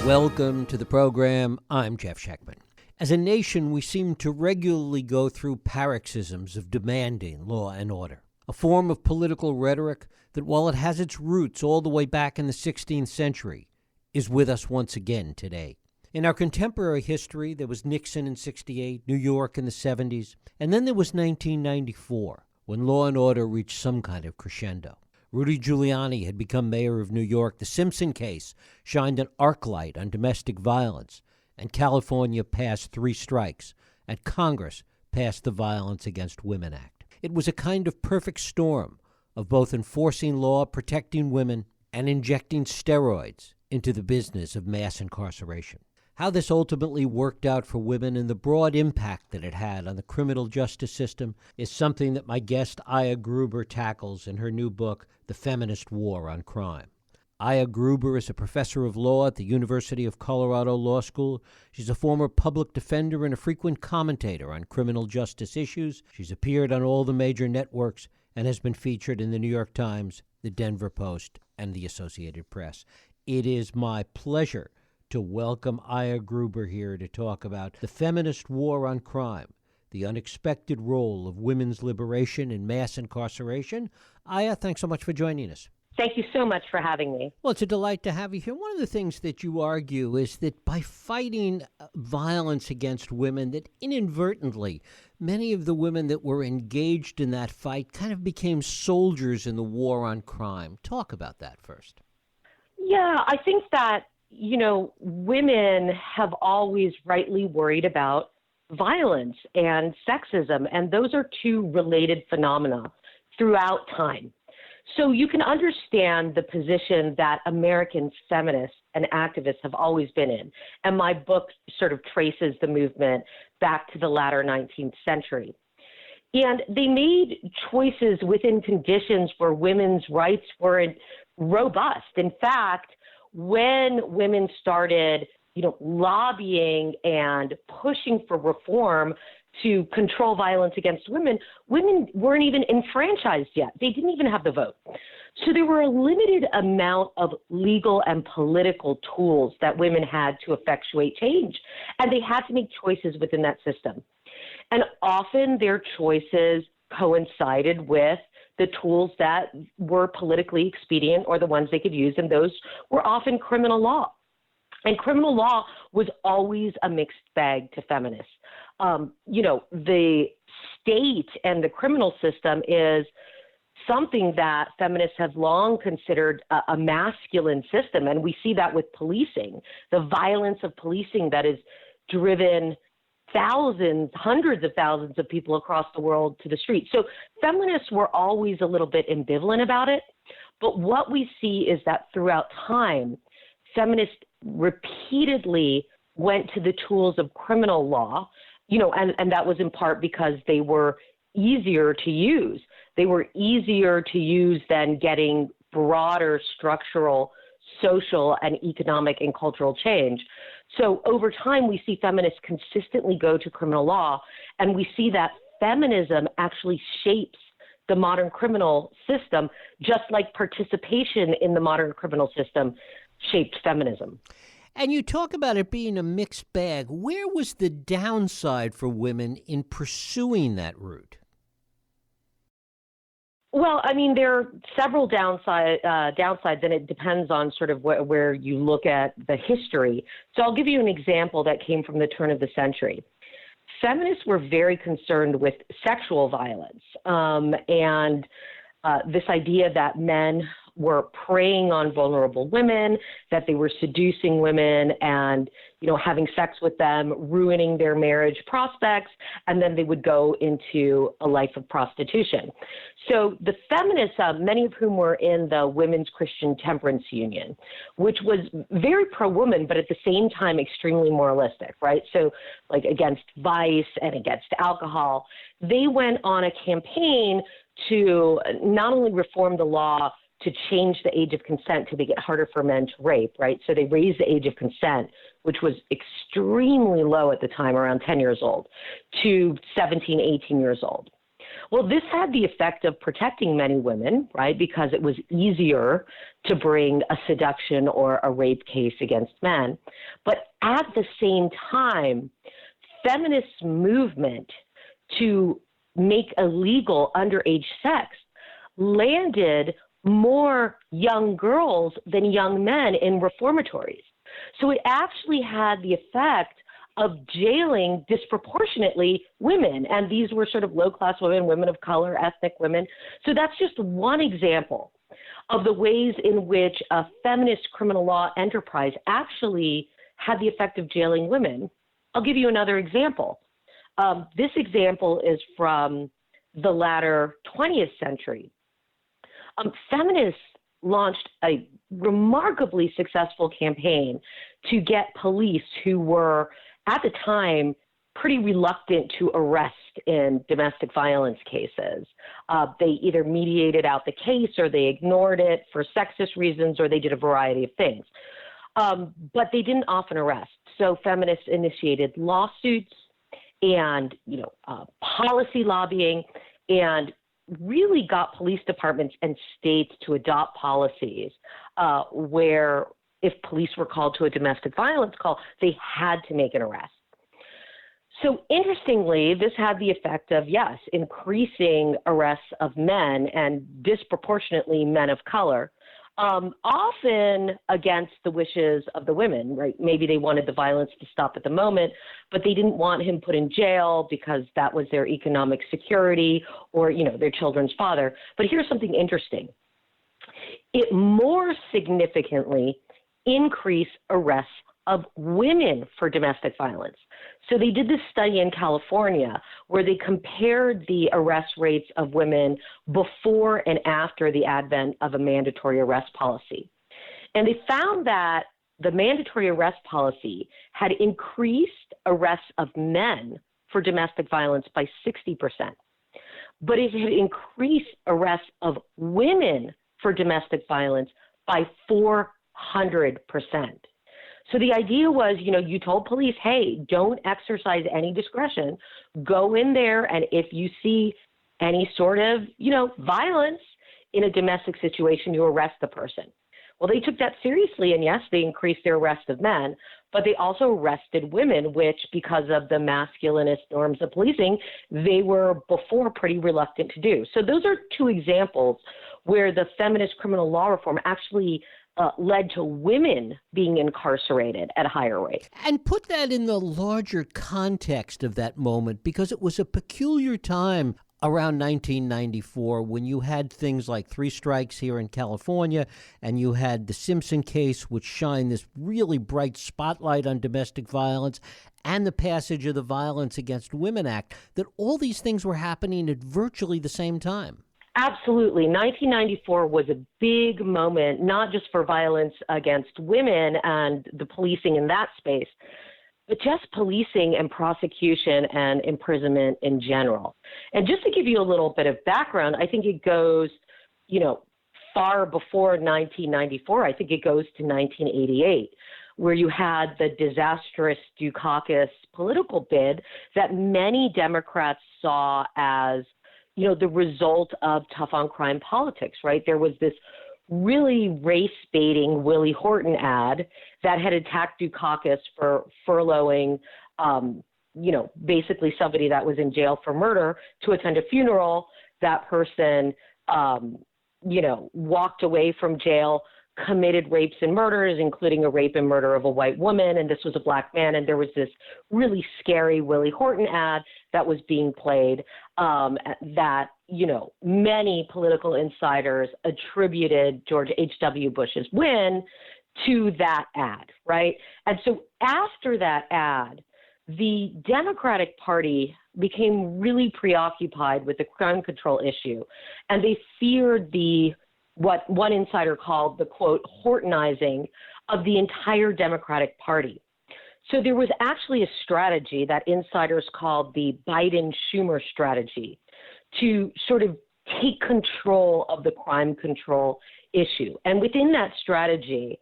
Welcome to the program. I'm Jeff Schechtman. As a nation, we seem to regularly go through paroxysms of demanding law and order, a form of political rhetoric that, while it has its roots all the way back in the 16th century, is with us once again today. In our contemporary history, there was Nixon in 68, New York in the 70s, and then there was 1994, when law and order reached some kind of crescendo. Rudy Giuliani had become mayor of New York. The Simpson case shined an arc light on domestic violence, and California passed 3 strikes, and Congress passed the Violence Against Women Act. It was a kind of perfect storm of both enforcing law, protecting women, and injecting steroids into the business of mass incarceration. How this ultimately worked out for women and the broad impact that it had on the criminal justice system is something that my guest Aya Gruber tackles in her new book, The Feminist War on Crime. Aya Gruber is a professor of law at the University of Colorado Law School. She's a former public defender and a frequent commentator on criminal justice issues. She's appeared on all the major networks and has been featured in the New York Times, the Denver Post, and the Associated Press. It is my pleasure to welcome Aya Gruber here to talk about the feminist war on crime, the unexpected role of women's liberation in mass incarceration. Aya, thanks so much for joining us. Thank you so much for having me. Well, it's a delight to have you here. One of the things that you argue is that by fighting violence against women, that inadvertently many of the women that were engaged in that fight kind of became soldiers in the war on crime. Talk about that first. Yeah, I think that women have always rightly worried about violence and sexism, and those are 2 related phenomena throughout time. So you can understand the position that American feminists and activists have always been in. And my book sort of traces the movement back to the latter 19th century. And they made choices within conditions where women's rights weren't robust. In fact, when women started, lobbying and pushing for reform to control violence against women, women weren't even enfranchised yet. They didn't even have the vote. So there were a limited amount of legal and political tools that women had to effectuate change, and they had to make choices within that system. And often their choices coincided with the tools that were politically expedient or the ones they could use, and those were often criminal law. And criminal law was always a mixed bag to feminists. The state and the criminal system is something that feminists have long considered a masculine system, and we see that with policing, the violence of policing that is driven thousands, hundreds of thousands of people across the world to the street. So feminists were always a little bit ambivalent about it. But what we see is that throughout time, feminists repeatedly went to the tools of criminal law, and that was in part because they were easier to use. They were easier to use than getting broader structural, social, and economic and cultural change. So over time, we see feminists consistently go to criminal law, and we see that feminism actually shapes the modern criminal system, just like participation in the modern criminal system shaped feminism. And you talk about it being a mixed bag. Where was the downside for women in pursuing that route? Well, I mean, there are several downsides, and it depends on sort of where you look at the history. So I'll give you an example that came from the turn of the century. Feminists were very concerned with sexual violence and this idea that men were preying on vulnerable women, that they were seducing women and, having sex with them, ruining their marriage prospects, and then they would go into a life of prostitution. So the feminists, many of whom were in the Women's Christian Temperance Union, which was very pro-woman, but at the same time extremely moralistic, right? So like against vice and against alcohol, they went on a campaign to not only reform the law to change the age of consent to make it harder for men to rape, right? So they raised the age of consent, which was extremely low at the time, around 10 years old, to 17, 18 years old. Well, this had the effect of protecting many women, right, because it was easier to bring a seduction or a rape case against men. But at the same time, feminist movement to make illegal underage sex landed more young girls than young men in reformatories. So it actually had the effect of jailing disproportionately women. And these were sort of low-class women, women of color, ethnic women. So that's just one example of the ways in which a feminist criminal law enterprise actually had the effect of jailing women. I'll give you another example. This example is from the latter 20th century. Feminists launched a remarkably successful campaign to get police who were, at the time, pretty reluctant to arrest in domestic violence cases. They either mediated out the case or they ignored it for sexist reasons, or they did a variety of things. But they didn't often arrest. So feminists initiated lawsuits and, policy lobbying, and really got police departments and states to adopt policies where if police were called to a domestic violence call, they had to make an arrest. So interestingly, this had the effect of, yes, increasing arrests of men and disproportionately men of color, often against the wishes of the women, right? Maybe they wanted the violence to stop at the moment, but they didn't want him put in jail because that was their economic security or, their children's father. But here's something interesting. It more significantly increased arrests of women for domestic violence. So they did this study in California where they compared the arrest rates of women before and after the advent of a mandatory arrest policy. And they found that the mandatory arrest policy had increased arrests of men for domestic violence by 60%. But it had increased arrests of women for domestic violence by 400%. So the idea was, you told police, hey, don't exercise any discretion. Go in there, and if you see any sort of, violence in a domestic situation, you arrest the person. Well, they took that seriously, and yes, they increased their arrest of men, but they also arrested women, which, because of the masculinist norms of policing, they were before pretty reluctant to do. So those are two examples where the feminist criminal law reform actually led to women being incarcerated at a higher rate. And put that in the larger context of that moment, because it was a peculiar time around 1994 when you had things like 3 strikes here in California, and you had the Simpson case, which shined this really bright spotlight on domestic violence, and the passage of the Violence Against Women Act, that all these things were happening at virtually the same time. Absolutely. 1994 was a big moment, not just for violence against women and the policing in that space, but just policing and prosecution and imprisonment in general. And just to give you a little bit of background, I think it goes, far before 1994. I think it goes to 1988, where you had the disastrous Dukakis political bid that many Democrats saw as the result of tough on crime politics, right? There was this really race-baiting Willie Horton ad that had attacked Dukakis for furloughing, basically somebody that was in jail for murder to attend a funeral. That person, walked away from jail, committed rapes and murders, including a rape and murder of a white woman, and this was a black man, and there was this really scary Willie Horton ad that was being played that, many political insiders attributed George H.W. Bush's win to that ad, right? And so after that ad, the Democratic Party became really preoccupied with the crime control issue, and they feared what one insider called the, quote, Hortonizing of the entire Democratic Party. So there was actually a strategy that insiders called the Biden-Schumer strategy to sort of take control of the crime control issue. And within that strategy,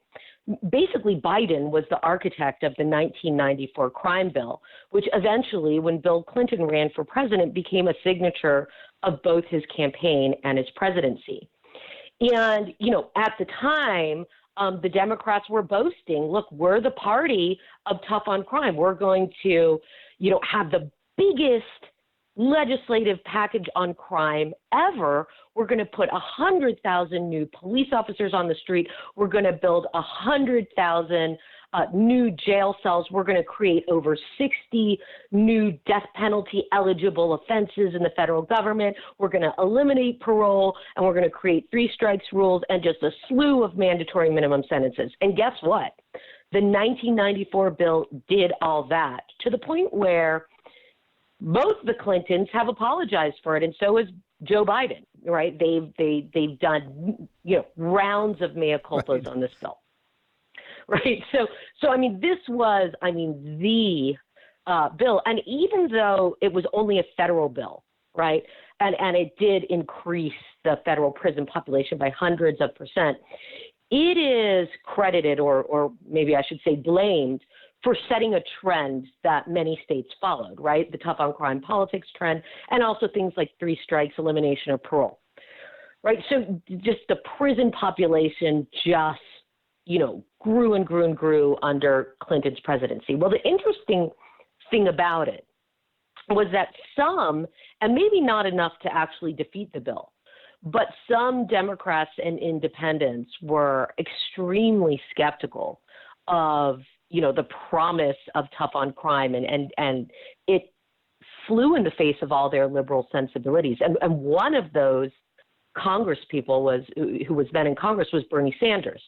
basically Biden was the architect of the 1994 crime bill, which eventually, when Bill Clinton ran for president, became a signature of both his campaign and his presidency. And, at the time, the Democrats were boasting, look, we're the party of tough on crime. We're going to, have the biggest legislative package on crime ever. We're going to put 100,000 new police officers on the street. We're going to build 100,000 new jail cells. We're going to create over 60 new death penalty eligible offenses in the federal government. We're going to eliminate parole, and we're going to create 3 strikes rules and just a slew of mandatory minimum sentences. And guess what? The 1994 bill did all that, to the point where both the Clintons have apologized for it, and so has Joe Biden, right? They've done, rounds of mea culpas on this bill, right? So I mean, this was, the bill, and even though it was only a federal bill, right, and it did increase the federal prison population by hundreds of percent, it is credited, or maybe I should say blamed, for setting a trend that many states followed, right? The tough on crime politics trend, and also things like 3 strikes, elimination of parole, right? So just the prison population just, grew and grew and grew under Clinton's presidency. Well, the interesting thing about it was that some, and maybe not enough to actually defeat the bill, but some Democrats and independents were extremely skeptical of the promise of tough on crime, and it flew in the face of all their liberal sensibilities. And one of those Congress people who was then in Congress was Bernie Sanders.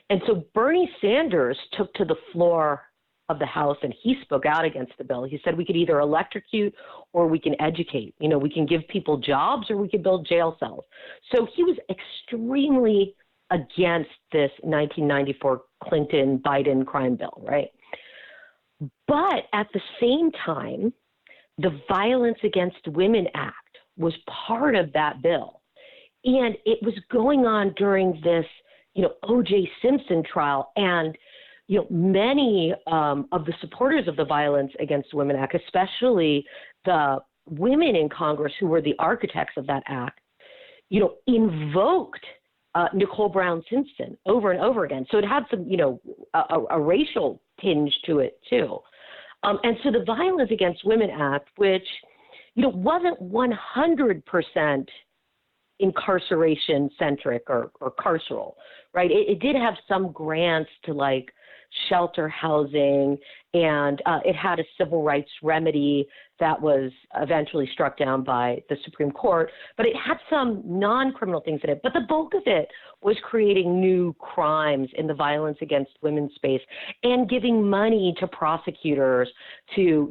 And so Bernie Sanders took to the floor of the House and he spoke out against the bill. He said we could either electrocute or we can educate. We can give people jobs or we can build jail cells. So he was extremely against this 1994 Clinton-Biden crime bill, right? But at the same time, the Violence Against Women Act was part of that bill. And it was going on during this, O.J. Simpson trial. And, many of the supporters of the Violence Against Women Act, especially the women in Congress who were the architects of that act, invoked Nicole Brown Simpson over and over again. So it had some, a racial tinge to it too. And so the Violence Against Women Act, which, wasn't 100% incarceration centric or carceral, right? It did have some grants to like shelter housing, and it had a civil rights remedy that was eventually struck down by the Supreme Court, but it had some non-criminal things in it. But the bulk of it was creating new crimes in the violence against women space and giving money to prosecutors to,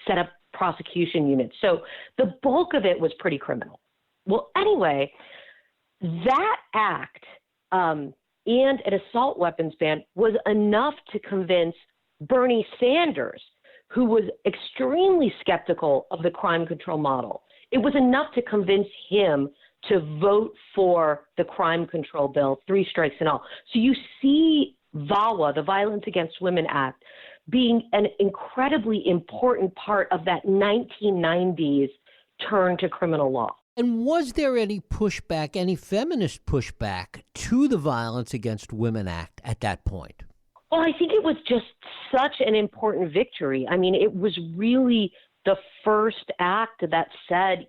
set up prosecution units. So the bulk of it was pretty criminal. Well, anyway, that act and an assault weapons ban was enough to convince Bernie Sanders, who was extremely skeptical of the crime control model. It was enough to convince him to vote for the crime control bill, 3 strikes and all. So you see VAWA, the Violence Against Women Act, being an incredibly important part of that 1990s turn to criminal law. And was there any pushback, any feminist pushback to the Violence Against Women Act at that point? Well, I think it was just such an important victory. I mean, it was really the first act that said,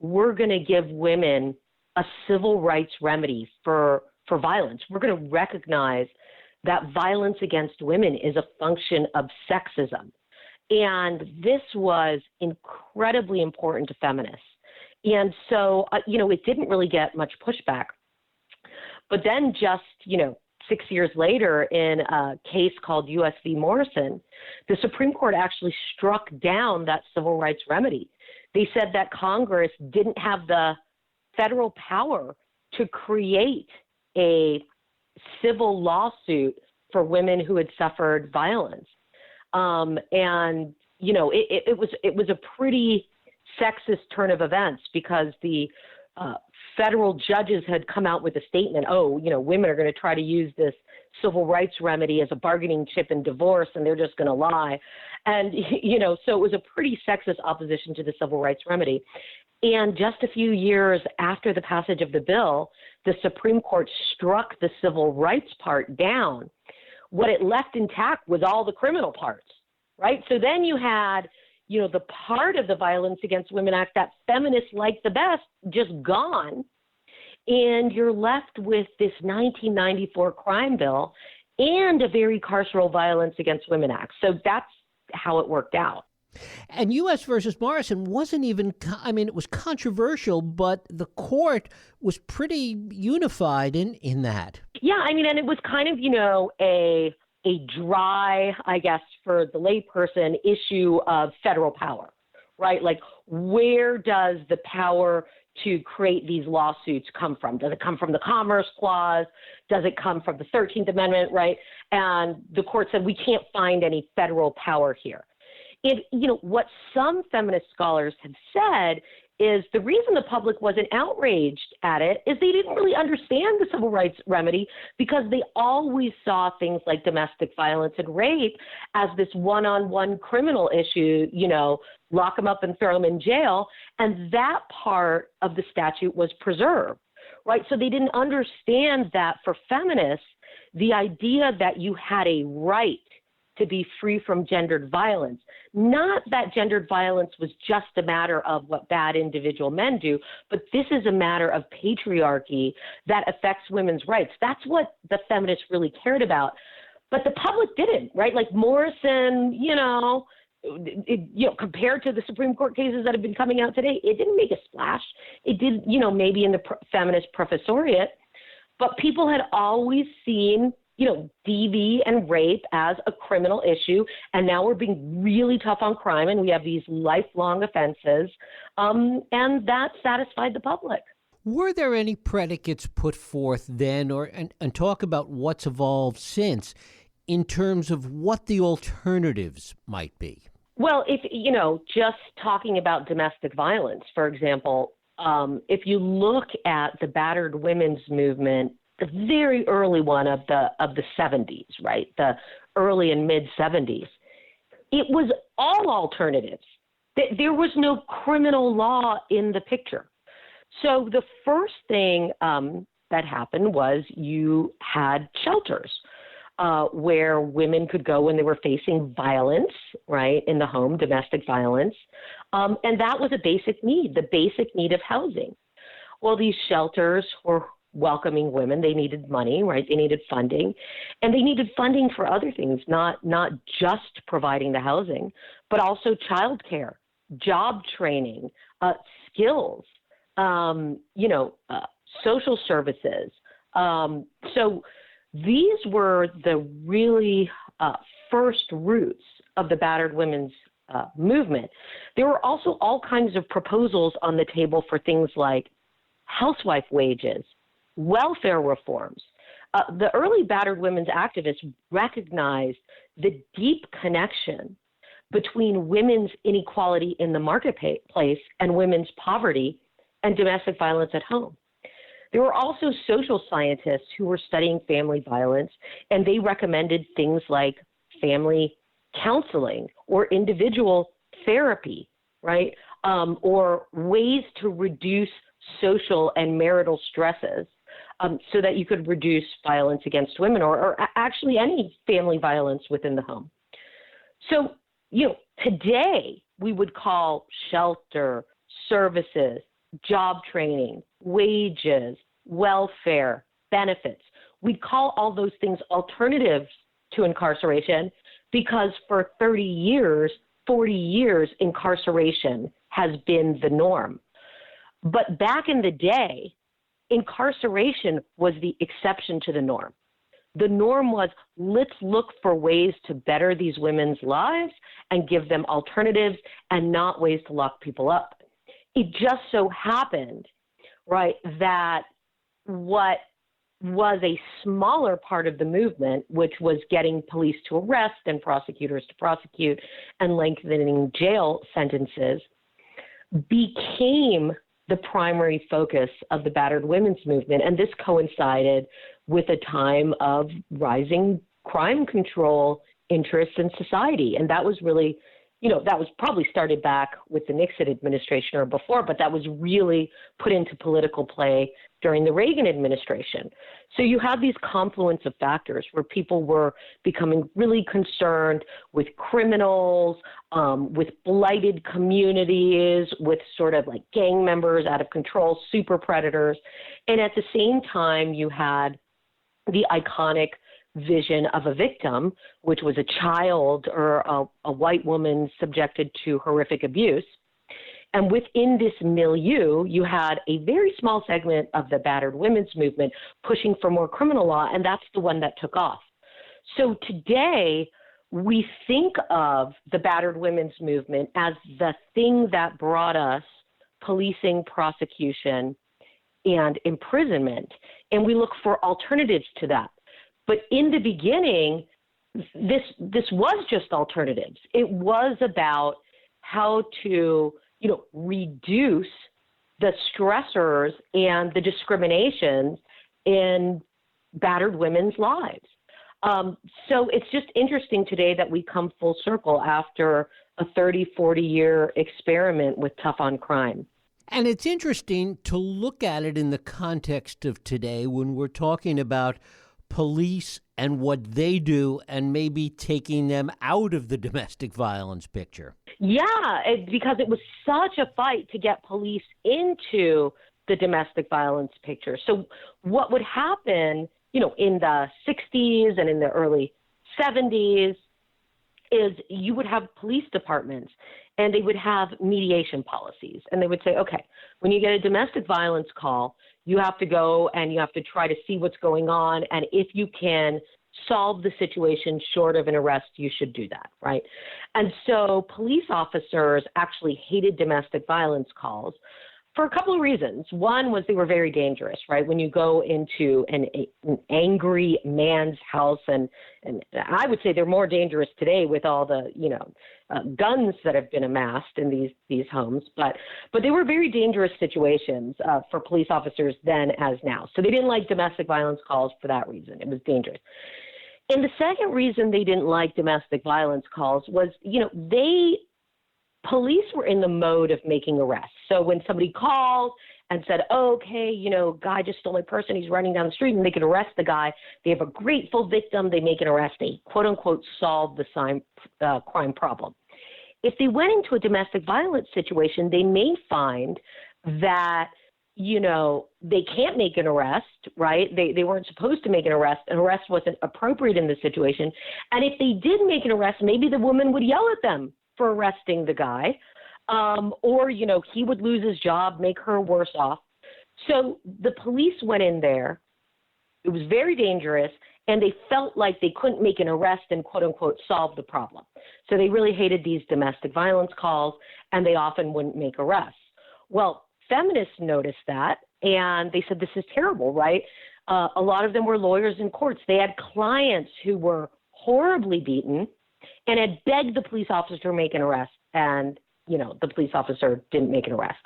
we're going to give women a civil rights remedy for violence. We're going to recognize that violence against women is a function of sexism. And this was incredibly important to feminists. And so, it didn't really get much pushback. But then just, 6 years later, in a case called U.S. v. Morrison, the Supreme Court actually struck down that civil rights remedy. They said that Congress didn't have the federal power to create a civil lawsuit for women who had suffered violence. It was a pretty sexist turn of events because the federal judges had come out with a statement, women are going to try to use this civil rights remedy as a bargaining chip in divorce, and they're just going to lie. And, so it was a pretty sexist opposition to the civil rights remedy. And just a few years after the passage of the bill, the Supreme Court struck the civil rights part down. What it left intact was all the criminal parts, right? So then you had, the part of the Violence Against Women Act that feminists like the best just gone. And you're left with this 1994 crime bill and a very carceral Violence Against Women Act. So that's how it worked out. And U.S. versus Morrison wasn't even, it was controversial, but the court was pretty unified in that. Yeah, and it was kind of, a dry, I guess, for the layperson issue of federal power, right? Like, where does the power to create these lawsuits come from? Does it come from the Commerce Clause? Does it come from the 13th Amendment, right? And the court said, we can't find any federal power here. What some feminist scholars have said is the reason the public wasn't outraged at it is they didn't really understand the civil rights remedy because they always saw things like domestic violence and rape as this one-on-one criminal issue, lock them up and throw them in jail. And that part of the statute was preserved, right? So they didn't understand that for feminists, the idea that you had a right to be free from gendered violence. Not that gendered violence was just a matter of what bad individual men do, but this is a matter of patriarchy that affects women's rights. That's what the feminists really cared about. But the public didn't, right? Like Morrison, compared to the Supreme Court cases that have been coming out today, it didn't make a splash. It did, maybe in the feminist professoriate, but people had always seen DV and rape as a criminal issue, and now we're being really tough on crime, and we have these lifelong offenses, and that satisfied the public. Were there any predicates put forth then, and talk about what's evolved since, in terms of what the alternatives might be? Well, if just talking about domestic violence, for example, if you look at the battered women's movement, the very early one of the 70s, right? The early and mid 70s. It was all alternatives. There was no criminal law in the picture. So the first thing that happened was you had shelters where women could go when they were facing violence, right, in the home, domestic violence. And that was a basic need, the basic need of housing. Well, these shelters were welcoming women. They needed money, right? They needed funding, and they needed funding for other things, not just providing the housing, but also childcare, job training, skills, social services. So these were the really first roots of the battered women's movement. There were also all kinds of proposals on the table for things like housewife wages, welfare reforms. The early battered women's activists recognized the deep connection between women's inequality in the marketplace and women's poverty and domestic violence at home. There were also social scientists who were studying family violence, and they recommended things like family counseling or individual therapy, right? Or ways to reduce social and marital stresses so that you could reduce violence against women or actually any family violence within the home. So, today we would call shelter, services, job training, wages, welfare, benefits. We'd call all those things alternatives to incarceration because for 30 years, 40 years, incarceration has been the norm. But back in the day, incarceration was the exception to the norm. The norm was, let's look for ways to better these women's lives and give them alternatives and not ways to lock people up. It just so happened, right, that what was a smaller part of the movement, which was getting police to arrest and prosecutors to prosecute and lengthening jail sentences, became the primary focus of the battered women's movement. And this coincided with a time of rising crime control interests in society. And that was really, that was probably started back with the Nixon administration or before, but that was really put into political play during the Reagan administration. So you had these confluence of factors where people were becoming really concerned with criminals, with blighted communities, with sort of like gang members out of control, super predators. And at the same time, you had the iconic vision of a victim, which was a child or a white woman subjected to horrific abuse. And within this milieu, you had a very small segment of the battered women's movement pushing for more criminal law, and that's the one that took off. So today, we think of the battered women's movement as the thing that brought us policing, prosecution, and imprisonment, and we look for alternatives to that. But in the beginning, this was just alternatives. It was about how to, reduce the stressors and the discriminations in battered women's lives. So it's just interesting today that we come full circle after a 30, 40-year experiment with tough on crime. And it's interesting to look at it in the context of today when we're talking about police and what they do and maybe taking them out of the domestic violence picture. Yeah, because it was such a fight to get police into the domestic violence picture. So what would happen, in the 60s and in the early 70s is you would have police departments and they would have mediation policies. And they would say, okay, when you get a domestic violence call, you have to go and you have to try to see what's going on. And if you can solve the situation short of an arrest, you should do that, right? And so police officers actually hated domestic violence calls for a couple of reasons. One was they were very dangerous, right? When you go into an angry man's house, and I would say they're more dangerous today with all the, guns that have been amassed in these homes. But they were very dangerous situations for police officers then as now. So they didn't like domestic violence calls for that reason. It was dangerous. And the second reason they didn't like domestic violence calls was, police were in the mode of making arrests. So when somebody called and said, okay, guy just stole my purse and he's running down the street, and they can arrest the guy, they have a grateful victim, they make an arrest, they quote unquote solve the crime problem. If they went into a domestic violence situation, they may find that, they can't make an arrest, right? They weren't supposed to make an arrest. An arrest wasn't appropriate in the situation. And if they did make an arrest, maybe the woman would yell at them for arresting the guy, or, he would lose his job, make her worse off. So the police went in there. It was very dangerous, and they felt like they couldn't make an arrest and, quote unquote, solve the problem. So they really hated these domestic violence calls, and they often wouldn't make arrests. Well, feminists noticed that, and they said, this is terrible, right? A lot of them were lawyers in courts. They had clients who were horribly beaten and had begged the police officer to make an arrest, and, the police officer didn't make an arrest.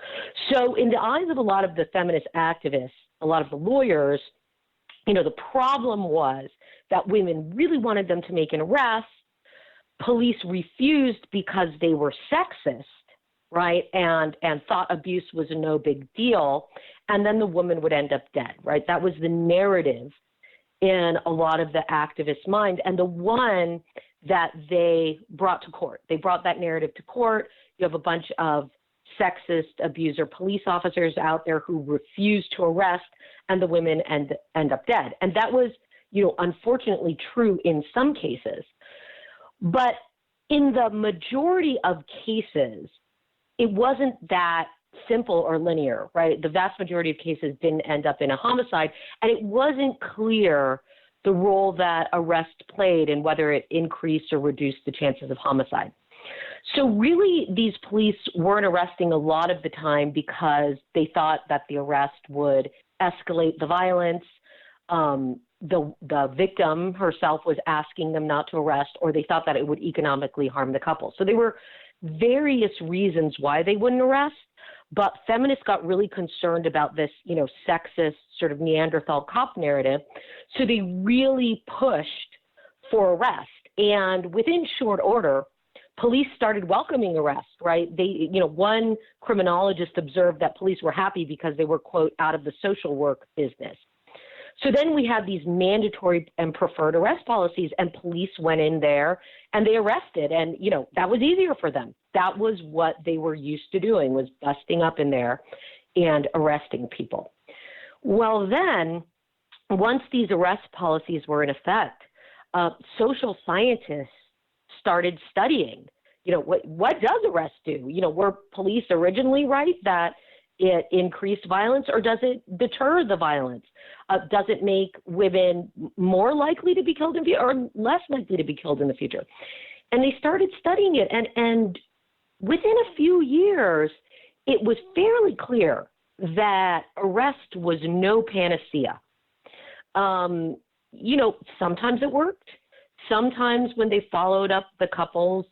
So in the eyes of a lot of the feminist activists, a lot of the lawyers, the problem was that women really wanted them to make an arrest. Police refused because they were sexist, right, and thought abuse was a no big deal, and then the woman would end up dead, right? That was the narrative in a lot of the activists' mind, and the one that they brought to court. They brought that narrative to court. You have a bunch of sexist abuser police officers out there who refuse to arrest, and the women end up dead. And that was, unfortunately true in some cases. But in the majority of cases, it wasn't that simple or linear, right? The vast majority of cases didn't end up in a homicide, and it wasn't clear the role that arrest played and whether it increased or reduced the chances of homicide. So really, these police weren't arresting a lot of the time because they thought that the arrest would escalate the violence. The victim herself was asking them not to arrest, or they thought that it would economically harm the couple. So there were various reasons why they wouldn't arrest, But feminists got really concerned about this, sexist sort of Neanderthal cop narrative. So they really pushed for arrest. And within short order, police started welcoming arrest, right? One criminologist observed that police were happy because they were, quote, out of the social work business. So then we had these mandatory and preferred arrest policies, and police went in there and they arrested. And, that was easier for them. That was what they were used to doing, was busting up in there and arresting people. Well, then, once these arrest policies were in effect, social scientists started studying, what does arrest do? Were police originally right that it increased violence, or does it deter the violence? Does it make women more likely to be killed in or less likely to be killed in the future? And they started studying it, and within a few years, it was fairly clear that arrest was no panacea. Sometimes it worked. Sometimes when they followed up the couples,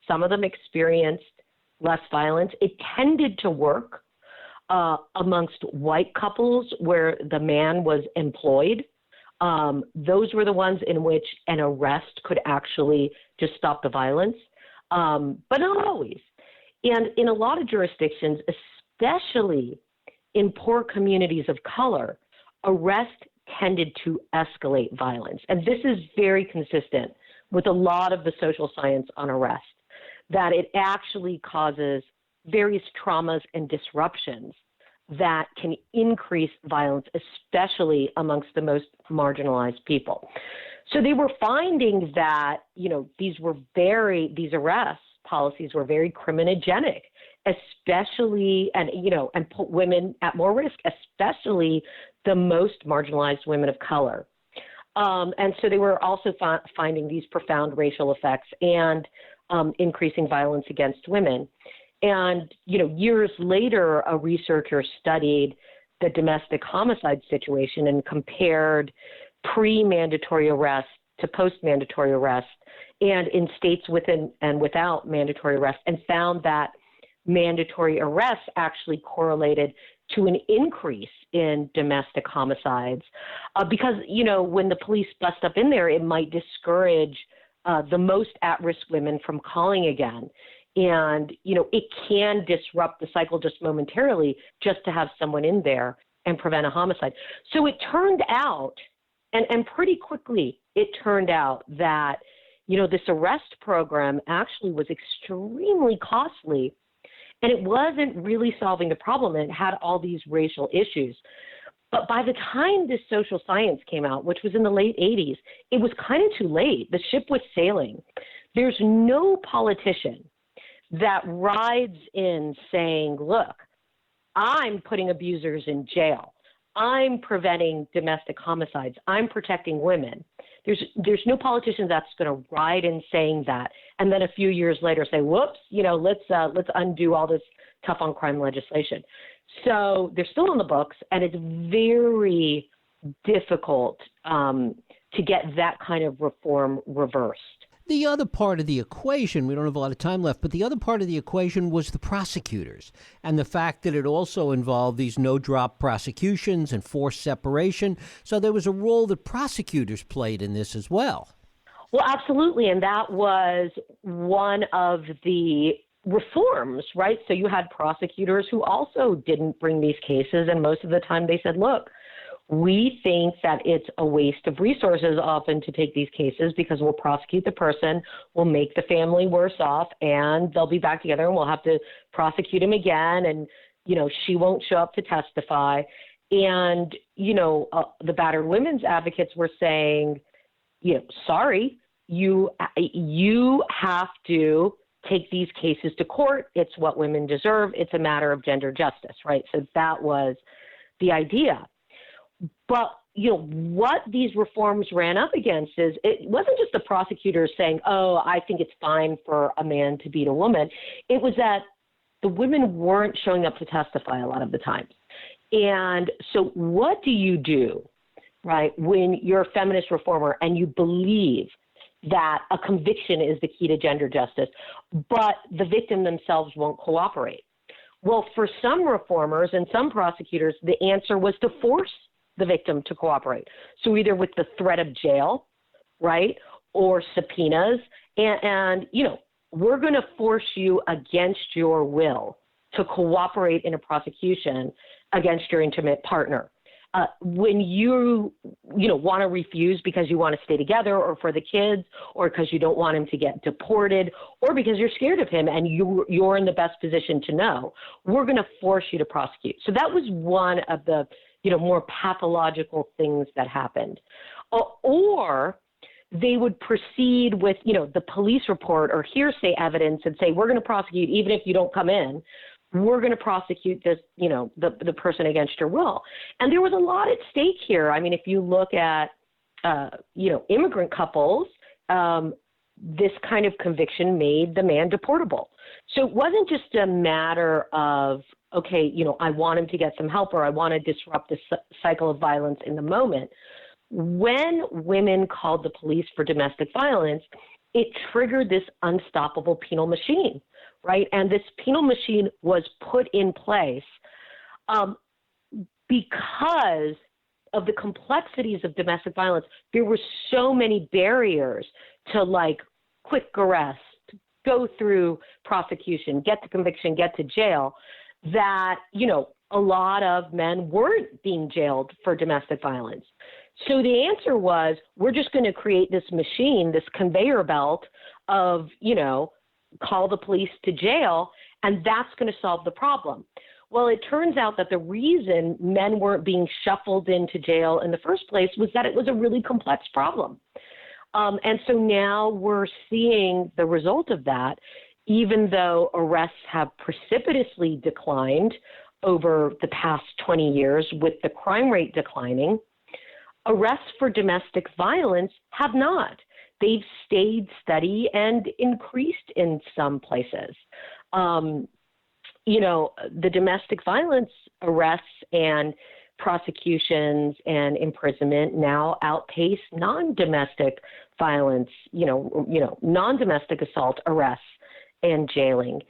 some of them experienced less violence. It tended to work amongst white couples where the man was employed. Those were the ones in which an arrest could actually just stop the violence, but not always. And in a lot of jurisdictions, especially in poor communities of color, arrest tended to escalate violence. And this is very consistent with a lot of the social science on arrest, that it actually causes various traumas and disruptions that can increase violence, especially amongst the most marginalized people. So they were finding that, these arrest policies were very criminogenic, especially, and put women at more risk, especially the most marginalized women of color. And so they were also finding these profound racial effects and increasing violence against women. And, years later, a researcher studied the domestic homicide situation and compared pre-mandatory arrest to post-mandatory arrest, and in states within and without mandatory arrest, and found that mandatory arrests actually correlated to an increase in domestic homicides because, when the police bust up in there, it might discourage the most at-risk women from calling again. And, it can disrupt the cycle just momentarily just to have someone in there and prevent a homicide. So it turned out, and pretty quickly, it turned out that, this arrest program actually was extremely costly, and it wasn't really solving the problem. It had all these racial issues. But by the time this social science came out, which was in the late 80s, it was kind of too late. The ship was sailing. There's no politician that rides in saying, look, I'm putting abusers in jail. I'm preventing domestic homicides. I'm protecting women. There's no politician that's going to ride in saying that, and then a few years later say, whoops, let's undo all this tough on crime legislation. So they're still on the books, and it's very difficult to get that kind of reform reversed. The other part of the equation, we don't have a lot of time left, but the other part of the equation was the prosecutors and the fact that it also involved these no-drop prosecutions and forced separation. So there was a role that prosecutors played in this as well. Well, absolutely. And that was one of the reforms, right? So you had prosecutors who also didn't bring these cases. And most of the time they said, look, we think that it's a waste of resources often to take these cases because we'll prosecute the person, we'll make the family worse off, and they'll be back together and we'll have to prosecute him again. And, she won't show up to testify. And, the battered women's advocates were saying, sorry, you have to take these cases to court. It's what women deserve. It's a matter of gender justice, right? So that was the idea. But, what these reforms ran up against is it wasn't just the prosecutors saying, oh, I think it's fine for a man to beat a woman. It was that the women weren't showing up to testify a lot of the time. And so what do you do, right, when you're a feminist reformer and you believe that a conviction is the key to gender justice, but the victim themselves won't cooperate? Well, for some reformers and some prosecutors, the answer was to force the victim to cooperate. So either with the threat of jail, right, or subpoenas, and we're going to force you against your will to cooperate in a prosecution against your intimate partner. When you want to refuse because you want to stay together or for the kids or because you don't want him to get deported or because you're scared of him and you're in the best position to know, we're going to force you to prosecute. So that was one of the, more pathological things that happened. Or they would proceed with, the police report or hearsay evidence and say, we're going to prosecute even if you don't come in. We're going to prosecute this, the person against your will. And there was a lot at stake here. I mean, if you look at, immigrant couples, this kind of conviction made the man deportable. So it wasn't just a matter of, okay, I want him to get some help or I want to disrupt the cycle of violence in the moment. When women called the police for domestic violence, it triggered this unstoppable penal machine. Right. And this penal machine was put in place because of the complexities of domestic violence. There were so many barriers to quick arrest, go through prosecution, get to conviction, get to jail, that, a lot of men weren't being jailed for domestic violence. So the answer was, we're just going to create this machine, this conveyor belt of, call the police to jail, and that's going to solve the problem. Well, it turns out that the reason men weren't being shuffled into jail in the first place was that it was a really complex problem. And so now we're seeing the result of that, even though arrests have precipitously declined over the past 20 years with the crime rate declining, arrests for domestic violence have not. They've stayed steady and increased in some places. The domestic violence arrests and prosecutions and imprisonment now outpace non-domestic violence, non-domestic assault arrests and jailing.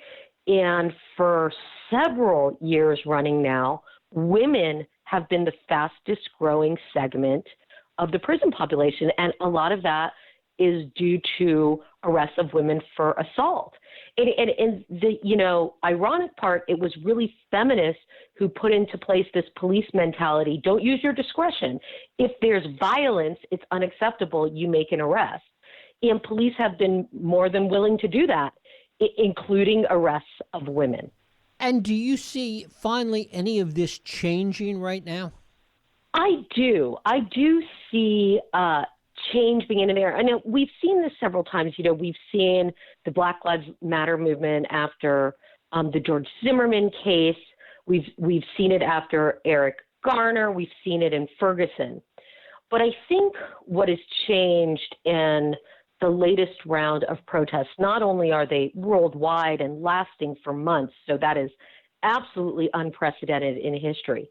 And for several years running now, women have been the fastest growing segment of the prison population. And a lot of that is due to arrests of women for assault. And the ironic part, it was really feminists who put into place this police mentality: don't use your discretion. If there's violence, it's unacceptable. You make an arrest. And police have been more than willing to do that, including arrests of women. And do you see finally any of this changing right now? I do. I do see change being in there. I know we've seen this several times. We've seen the Black Lives Matter movement after the George Zimmerman case. We've seen it after Eric Garner. We've seen it in Ferguson. But I think what has changed in the latest round of protests, not only are they worldwide and lasting for months, so that is absolutely unprecedented in history,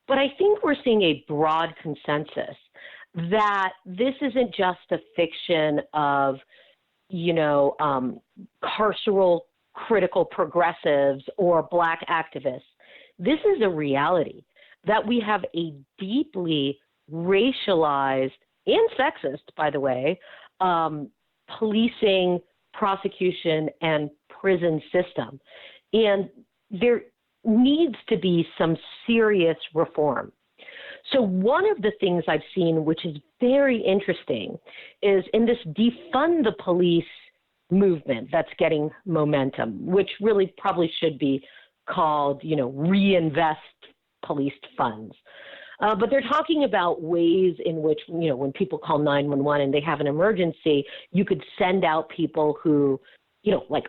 but I think we're seeing a broad consensus that this isn't just a fiction of, carceral critical progressives or Black activists. This is a reality that we have a deeply racialized and sexist, by the way, policing, prosecution, and prison system. And there needs to be some serious reform. So one of the things I've seen, which is very interesting, is in this defund the police movement that's getting momentum, which really probably should be called, reinvest police funds. But they're talking about ways in which, when people call 911 and they have an emergency, you could send out people who,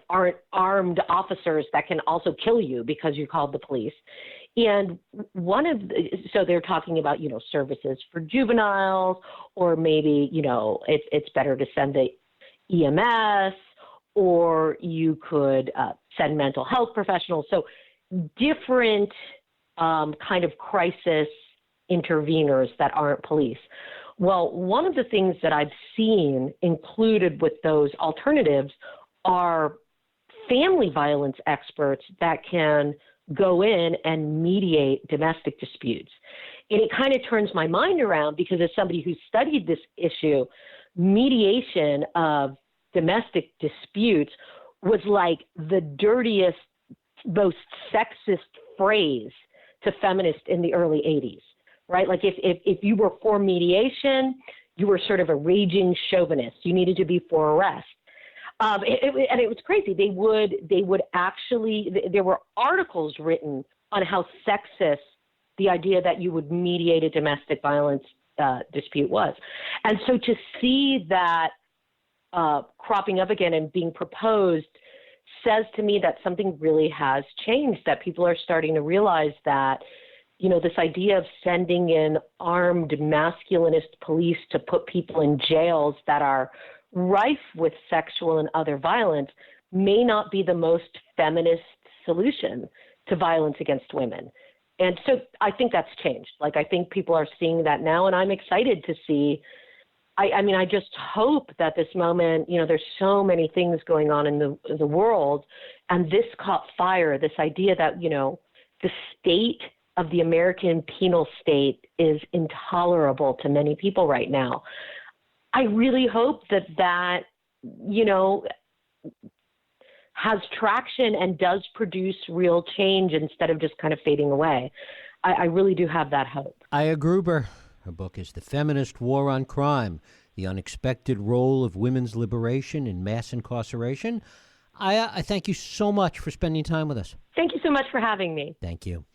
aren't armed officers that can also kill you because you called the police. And so they're talking about, services for juveniles, or maybe, it's better to send the EMS, or you could send mental health professionals. So different kind of crisis interveners that aren't police. Well, one of the things that I've seen included with those alternatives are family violence experts that can go in and mediate domestic disputes. And it kind of turns my mind around because as somebody who studied this issue, mediation of domestic disputes was like the dirtiest, most sexist phrase to feminists in the early 80s, right? Like if you were for mediation, you were sort of a raging chauvinist. You needed to be for arrest. And it was crazy. They would actually, there were articles written on how sexist the idea that you would mediate a domestic violence dispute was. And so to see that cropping up again and being proposed says to me that something really has changed, that people are starting to realize that, you know, this idea of sending in armed masculinist police to put people in jails that are rife with sexual and other violence may not be the most feminist solution to violence against women. And so I think that's changed. Like, I think people are seeing that now, and I'm excited to see. I mean, I just hope that this moment, you know, there's so many things going on in the world, and this caught fire, this idea that, you know, the state of the American penal state is intolerable to many people right now. I really hope that, you know, has traction and does produce real change instead of just kind of fading away. I really do have that hope. Aya Gruber, her book is The Feminist War on Crime, The Unexpected Role of Women's Liberation in Mass Incarceration. Aya, I thank you so much for spending time with us. Thank you so much for having me. Thank you.